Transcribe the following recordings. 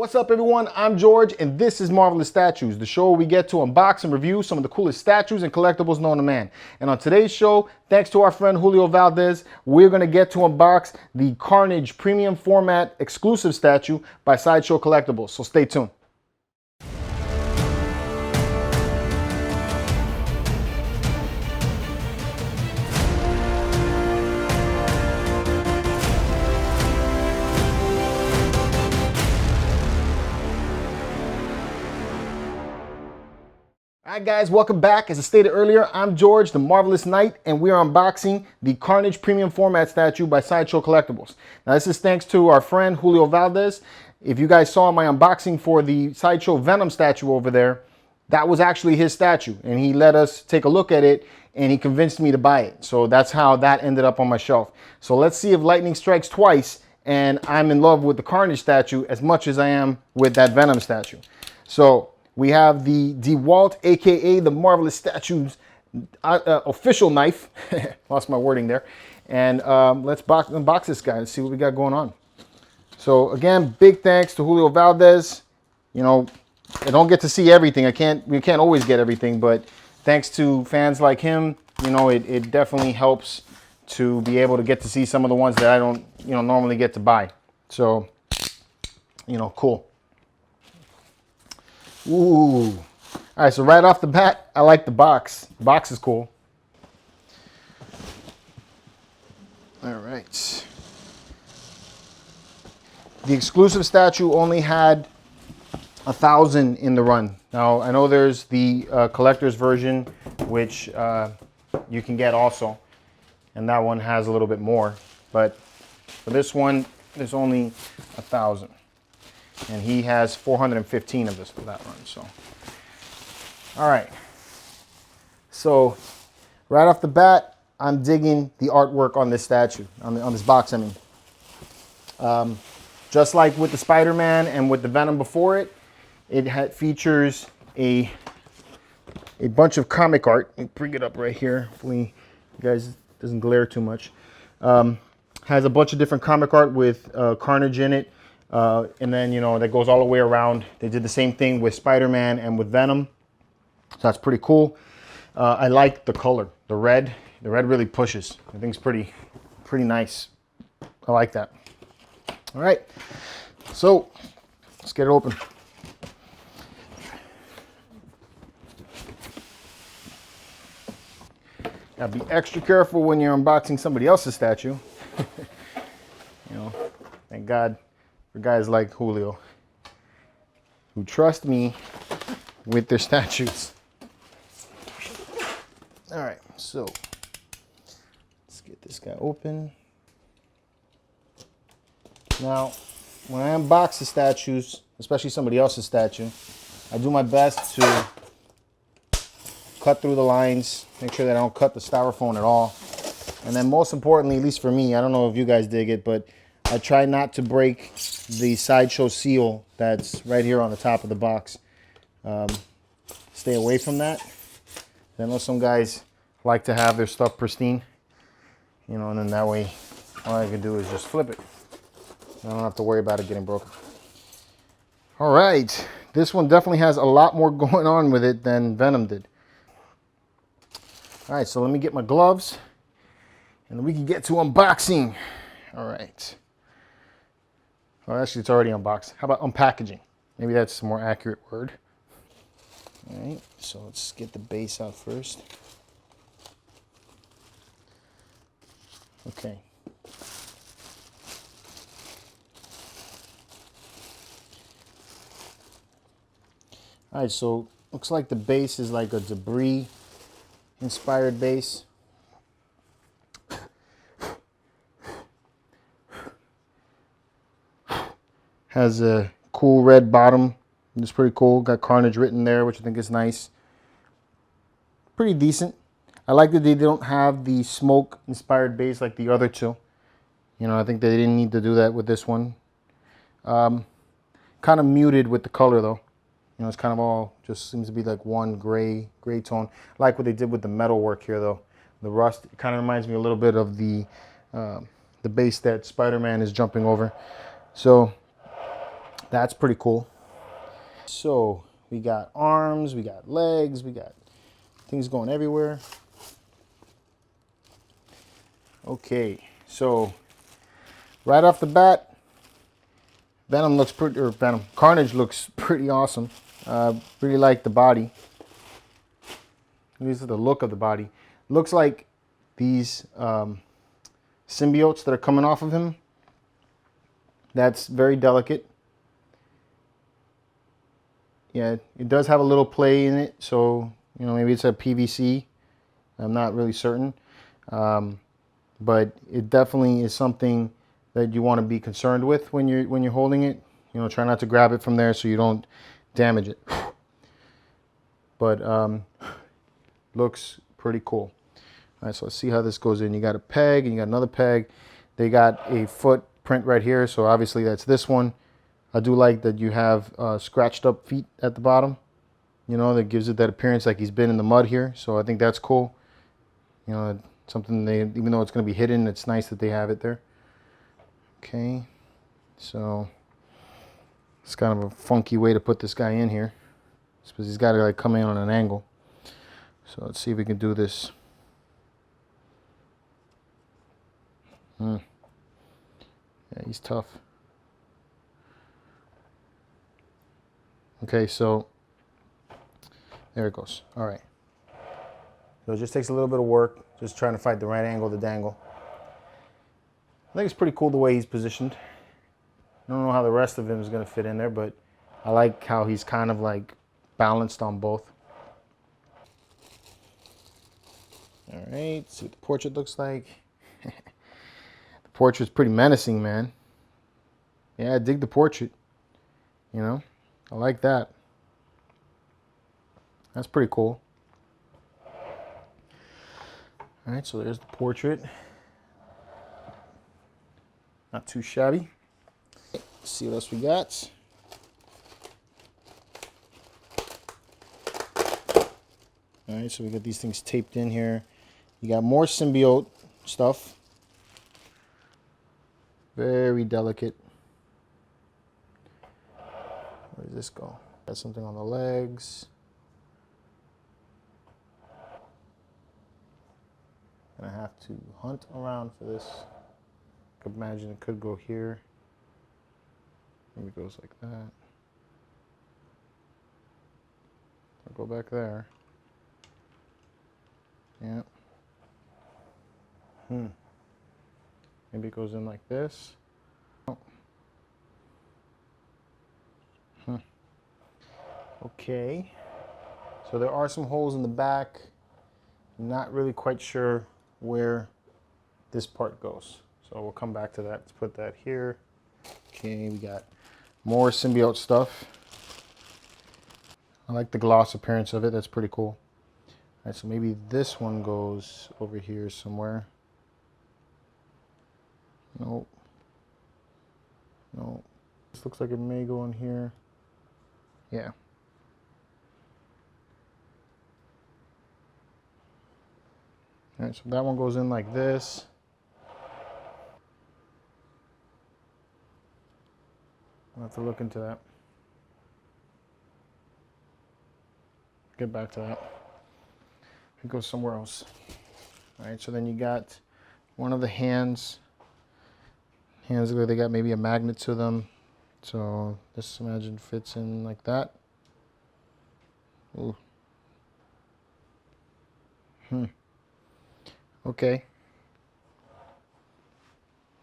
What's up everyone, I'm George and this is Marvelous Statues, the show where we get to unbox and review some of the coolest statues and collectibles known to man. And on today's show, thanks to our friend Julio Valdez, we're going to get to unbox the Carnage Premium Format exclusive statue by Sideshow Collectibles, so stay tuned. Alright guys, welcome back. As I stated earlier, I'm George, the Marvelous Knight, and we are unboxing the Carnage Premium Format statue by Sideshow Collectibles. Now this is thanks to our friend Julio Valdez. If you guys saw my unboxing for the Sideshow Venom statue over there, that was actually his statue, and he let us take a look at it, and he convinced me to buy it. So that's how that ended up on my shelf. So let's see if lightning strikes twice, and I'm in love with the Carnage statue as much as I am with that Venom statue. So we have the DeWalt, aka the Marvelous Statues official knife. Lost my wording there. And let's unbox this guy and see what we got going on. So again, big thanks to Julio Valdez. You know, I don't get to see everything. We can't always get everything, but thanks to fans like him, you know, it definitely helps to be able to get to see some of the ones that I don't, you know, normally get to buy. So, you know, cool. Ooh. All right, so right off the bat, I like the box. The box is cool. All right. The exclusive statue only had 1,000 in the run. Now, I know there's the collector's version, which you can get also. And that one has a little bit more. But for this one, there's only 1,000. And he has 415 of this for that run. So, all right. So, right off the bat, I'm digging the artwork on this statue, on this box. I mean, just like with the Spider-Man and with the Venom before it, it features a bunch of comic art. Let me bring it up right here. Hopefully, you guys doesn't glare too much. Has a bunch of different comic art with Carnage in it. And then, you know, that goes all the way around. They did the same thing with Spider-Man and with Venom. So that's pretty cool. I like the color, the red. The red really pushes. I think it's pretty nice. I like that. All right. So let's get it open. Gotta be extra careful when you're unboxing somebody else's statue. You know, thank God for guys like Julio, who trust me with their statues. All right, so let's get this guy open. Now, when I unbox the statues, especially somebody else's statue, I do my best to cut through the lines, make sure that I don't cut the styrofoam at all. And then most importantly, at least for me, I don't know if you guys dig it, but I try not to break the Sideshow seal that's right here on the top of the box. Stay away from that. I know some guys like to have their stuff pristine, you know, and then that way all I can do is just flip it. I don't have to worry about it getting broken. All right, this one definitely has a lot more going on with it than Venom did. All right, so let me get my gloves and then we can get to unboxing. All right. Oh, actually, it's already unboxed. How about unpackaging? Maybe that's a more accurate word. All right, so let's get the base out first. Okay. All right, so looks like the base is like a debris-inspired base. Has a cool red bottom. It's pretty cool. Got Carnage written there, which I think is nice. Pretty decent. I like that they don't have the smoke-inspired base like the other two. You know, I think they didn't need to do that with this one. Kind of muted with the color, though. You know, it's kind of all just seems to be like one gray tone. I like what they did with the metal work here, though. The rust kind of reminds me a little bit of the base that Spider-Man is jumping over. So That's pretty cool. So we got arms, we got legs, we got things going everywhere. Okay, so right off the bat, Venom looks pretty, or Venom, Carnage looks pretty awesome. Really like the body. These are the look of the body. Looks like these symbiotes that are coming off of him. That's very delicate. Yeah, it does have a little play in it, so you know, maybe it's a PVC. I'm not really certain, but it definitely is something that you want to be concerned with when you're holding it. You know, try not to grab it from there so you don't damage it. But looks pretty cool. All right, so let's see how this goes in. You got a peg and you got another peg. They got a footprint right here, so obviously that's this one. I do like that you have scratched up feet at the bottom. You know, that gives it that appearance like he's been in the mud here. So I think that's cool. You know, something they, even though it's going to be hidden, it's nice that they have it there. Okay, so it's kind of a funky way to put this guy in here. Because he's got to like come in on an angle. So let's see if we can do this. Yeah, he's tough. Okay, so there it goes. All right. So it just takes a little bit of work, just trying to find the right angle to dangle. I think it's pretty cool the way he's positioned. I don't know how the rest of him is going to fit in there, but I like how he's kind of like balanced on both. All right, see what the portrait looks like. The portrait's pretty menacing, man. Yeah, I dig the portrait. You know, I like that. That's pretty cool. All right, so there's the portrait. Not too shabby. Let's see what else we got. All right, so we got these things taped in here. You got more symbiote stuff. Very delicate. Where does this go? Got something on the legs. And I have to hunt around for this. I could imagine it could go here. Maybe it goes like that. I'll go back there. Yeah. Maybe it goes in like this. Oh. Okay. So there are some holes in the back. I'm not really quite sure where this part goes. So we'll come back to that. Let's put that here. Okay, we got more symbiote stuff. I like the gloss appearance of it. That's pretty cool. All right, so maybe this one goes over here somewhere. Nope. Nope. This looks like it may go in here. Yeah. All right, so that one goes in like this. I'll have to look into that. Get back to that. It goes somewhere else. All right, so then you got one of the hands. Hands, they got maybe a magnet to them. So this, imagine, fits in like that. Ooh. Okay.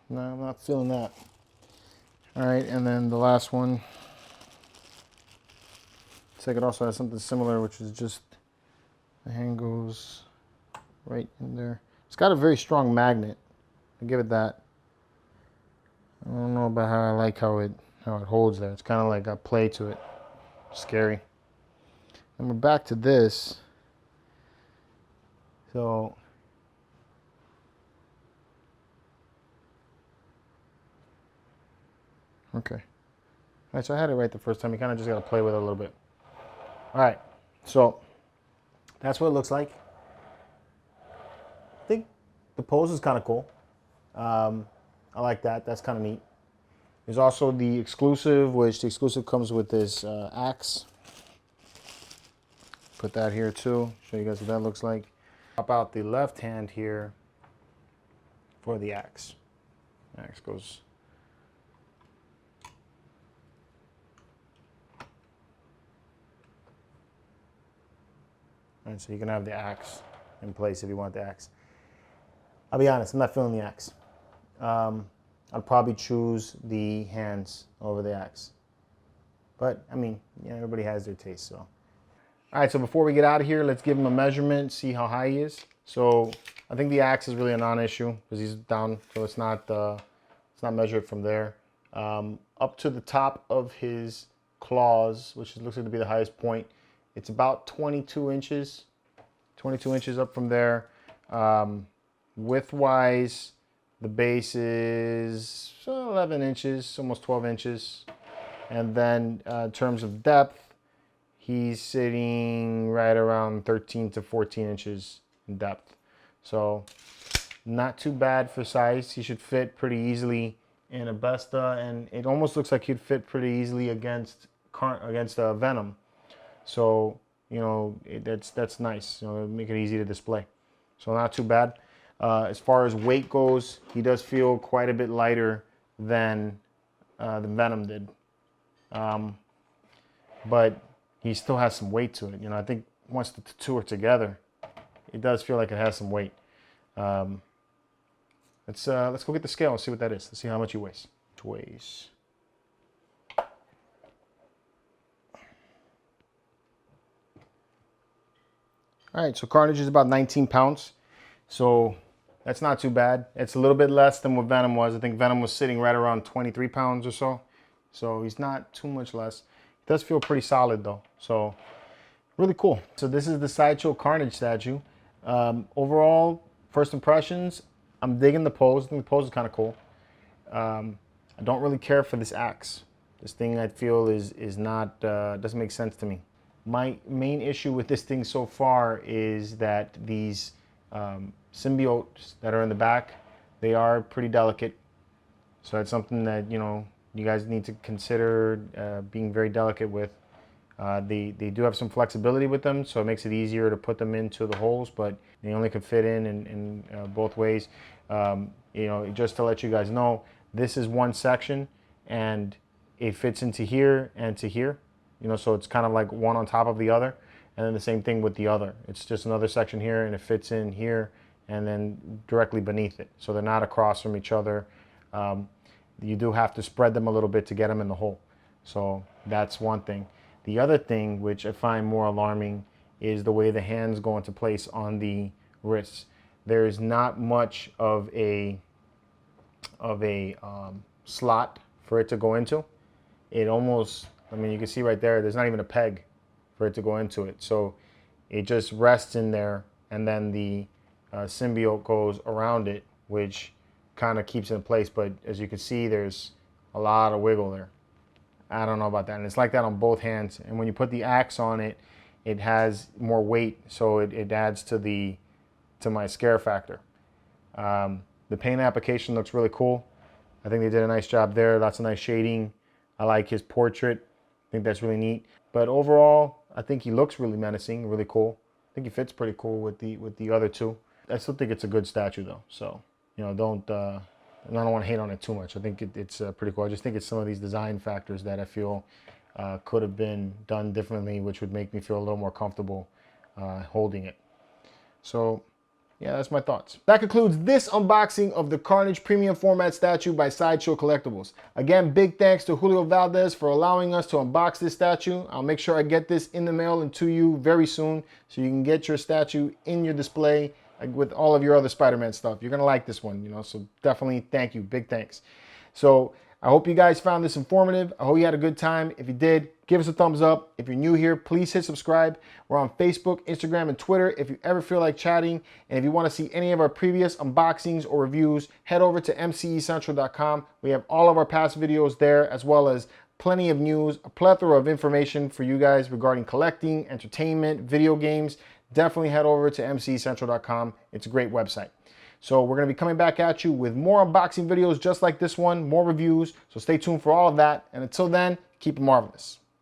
No, I'm not feeling that. All right, and then the last one. Looks like it also has something similar, which is just the hand goes right in there. It's got a very strong magnet. I'll give it that. I don't know about how I like how it holds there. It's kind of like a play to it. Scary. And we're back to this. So okay. All right, so I had it right the first time. You kind of just got to play with it a little bit. All right, so that's what it looks like. I think the pose is kind of cool. I like that. That's kind of neat. There's also the exclusive, which the exclusive comes with this axe. Put that here too. Show you guys what that looks like. Pop out the left hand here for the axe. Axe goes. All right, so you can have the axe in place if you want the axe. I'll be honest, I'm not feeling the axe. I'd probably choose the hands over the axe. But, I mean, yeah, everybody has their taste, so. All right, so before we get out of here, let's give him a measurement, see how high he is. So I think the axe is really a non-issue because he's down, so it's not measured from there. Up to the top of his claws, which looks like to be the highest point, it's about 22 inches. 22 inches up from there. Width-wise, the base is 11 inches, almost 12 inches. And then in terms of depth, he's sitting right around 13 to 14 inches in depth. So not too bad for size. He should fit pretty easily in a Besta, and it almost looks like he'd fit pretty easily against Venom. So, you know, that's nice. You know, make it easy to display. So not too bad. As far as weight goes, he does feel quite a bit lighter than Venom did. But he still has some weight to it. You know, I think once the two are together, it does feel like it has some weight. Let's go get the scale and see what that is. Let's see how much he weighs. It weighs. All right, so Carnage is about 19 pounds. So that's not too bad. It's a little bit less than what Venom was. I think Venom was sitting right around 23 pounds or so. So he's not too much less. He does feel pretty solid though. So really cool. So this is the Sideshow Carnage statue. Overall, first impressions, I'm digging the pose. I think the pose is kind of cool. I don't really care for this axe. This thing I feel is not, doesn't make sense to me. My main issue with this thing so far is that these symbiotes that are in the back, they are pretty delicate. So that's something that, you know, you guys need to consider being very delicate with. They do have some flexibility with them, so it makes it easier to put them into the holes, but they only can fit in both ways. You know, just to let you guys know, this is one section and it fits into here and to here. You know, so it's kind of like one on top of the other, and then the same thing with the other. It's just another section here and it fits in here and then directly beneath it. So they're not across from each other. You do have to spread them a little bit to get them in the hole. So that's one thing. The other thing, which I find more alarming, is the way the hands go into place on the wrists. There is not much of a slot for it to go into. It almost, I mean, you can see right there, there's not even a peg for it to go into it. So it just rests in there, and then the symbiote goes around it, which kind of keeps it in place. But as you can see, there's a lot of wiggle there. I don't know about that. And it's like that on both hands. And when you put the axe on it, it has more weight, so it adds to my scare factor. The paint application looks really cool. I think they did a nice job there. Lots of nice shading. I like his portrait. I think that's really neat. But overall, I think he looks really menacing, really cool. I think he fits pretty cool with the other two. I still think it's a good statue though. So, you know, I don't want to hate on it too much. I think it's pretty cool. I just think it's some of these design factors that I feel could have been done differently, which would make me feel a little more comfortable holding it. So, yeah, that's my thoughts. That concludes this unboxing of the Carnage Premium Format statue by Sideshow Collectibles. Again, big thanks to Julio Valdez for allowing us to unbox this statue. I'll make sure I get this in the mail and to you very soon so you can get your statue in your display with all of your other Spider-Man stuff. You're gonna like this one, you know, so definitely thank you, big thanks. So I hope you guys found this informative. I hope you had a good time. If you did, give us a thumbs up. If you're new here, please hit subscribe. We're on Facebook, Instagram, and Twitter if you ever feel like chatting. And if you want to see any of our previous unboxings or reviews, head over to mcecentral.com. We have all of our past videos there, as well as plenty of news, a plethora of information for you guys regarding collecting, entertainment, video games. Definitely head over to mcecentral.com. It's a great website. So we're going to be coming back at you with more unboxing videos just like this one, more reviews. So stay tuned for all of that. And until then, keep it marvelous.